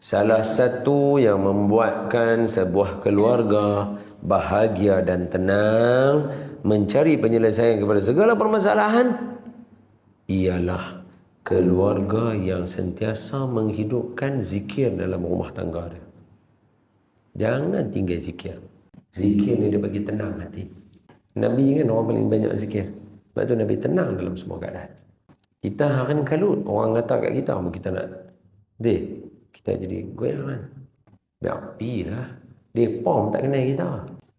Salah satu yang membuatkan sebuah keluarga bahagia dan tenang, mencari penyelesaian kepada segala permasalahan, ialah keluarga yang sentiasa menghidupkan zikir dalam rumah tangga dia. Jangan tinggal zikir. Zikir ni dia bagi tenang hati. Nabi kan orang paling banyak zikir. Sebab tu Nabi tenang dalam semua keadaan. Kita hari ni kalut, orang kata kat kita, kita nak kita jadi goyangan. Biar api lah. Dia pun tak kenal kita.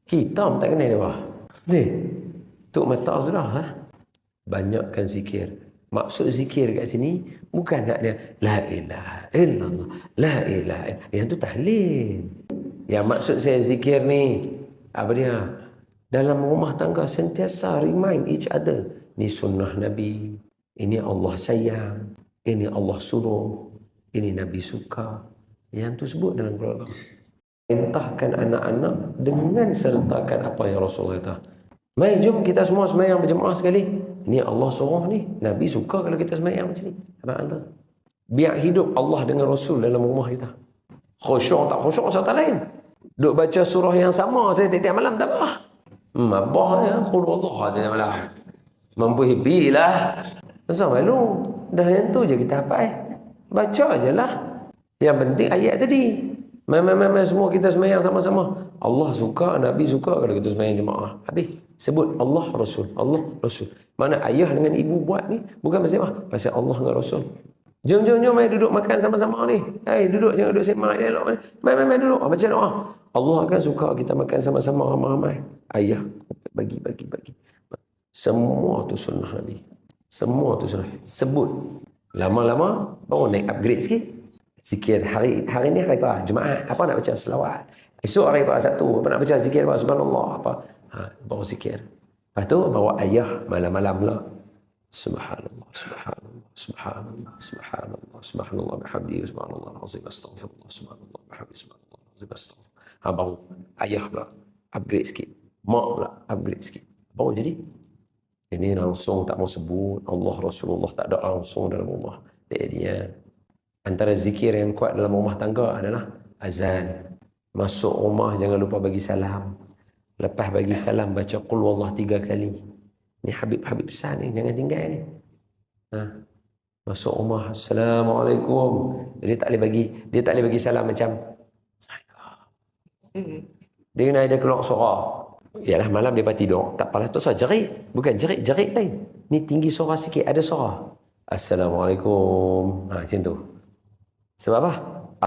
Kita pun tak kenal dia. Tuk mata sudah lah. Banyakkan zikir. Maksud zikir kat sini bukan nak dia la ilaha illallah, la ilaha illallah. Yang tu tahlil. Yang maksud saya zikir ni, apa dia? Dalam rumah tangga sentiasa remind each other. Ni sunnah Nabi. Ini Allah sayang. Ini Allah suruh. Ini Nabi suka. Yang tu sebut dalam keluarga. Perintahkan anak-anak dengan sertakan apa yang Rasulullah kata. Mari jom kita semua semayang berjemaah sekali. Ini Allah suruh ni. Nabi suka kalau kita semayang macam ni. Abang tu. Biar hidup Allah dengan Rasul dalam rumah kita. Khusyuk tak khusyuk serta lain. Duk baca surah yang sama saya tiap-tiap malam tak apa. Abah ya, qul Allah tiap malam. Mampu happy lah. Masa malu. Dah yang tu je kita hafal. Baca je lah. Yang penting ayat tadi. Semua kita semayang sama-sama. Allah suka, Nabi suka kalau kita semayang jemaah. Habis. Sebut Allah Rasul. Allah Rasul. Mana ayah dengan ibu buat ni bukan pasal apa? Pasal Allah dengan Rasul. Jom, mari duduk makan sama-sama ni. Duduk, jangan duduk semak je. Mari duduk. Baca doa. Allah akan suka kita makan sama-sama ramai-ramai. Ayah, bagi. Semua tu sunnah Nabi. Semua tu sunnah. Sebut. Lama-lama baru naik upgrade sikit. Zikir hari ni hari apa? Jumaat. Apa nak baca? Selawat. Esok hari apa? Sabtu. Apa nak baca? Zikir apa? Subhanallah. Apa? Baru zikir. Lepas tu bawa ayah malam-malam lah. Subhanallah, subhanallah, subhanallah, subhanallah, subhanallah bihamdihi, subhanallah azim, astaghfirullah, subhanallah bihamdihi, subhanallah azim, astaghfirullah. Baru ayah pula upgrade sikit. Mak pula upgrade sikit. Baru jadi. Ini langsung tak mau sebut Allah Rasulullah, tak ada langsung dalam rumah. Dia antara zikir yang kuat dalam rumah tangga adalah azan. Masuk rumah jangan lupa bagi salam. Lepas bagi salam baca qul wallah 3 kali. Ni Habib besar ni, jangan tinggal ni. Masuk rumah, Assalamualaikum. Dia tak boleh bagi salam macam dia kena ada keluar suara. Yalah malam dia tidur. Tak apalah tu sah jerit. Bukan jerit lain. Ni tinggi suara sikit, ada suara. Assalamualaikum. Macam tu. Sebab apa?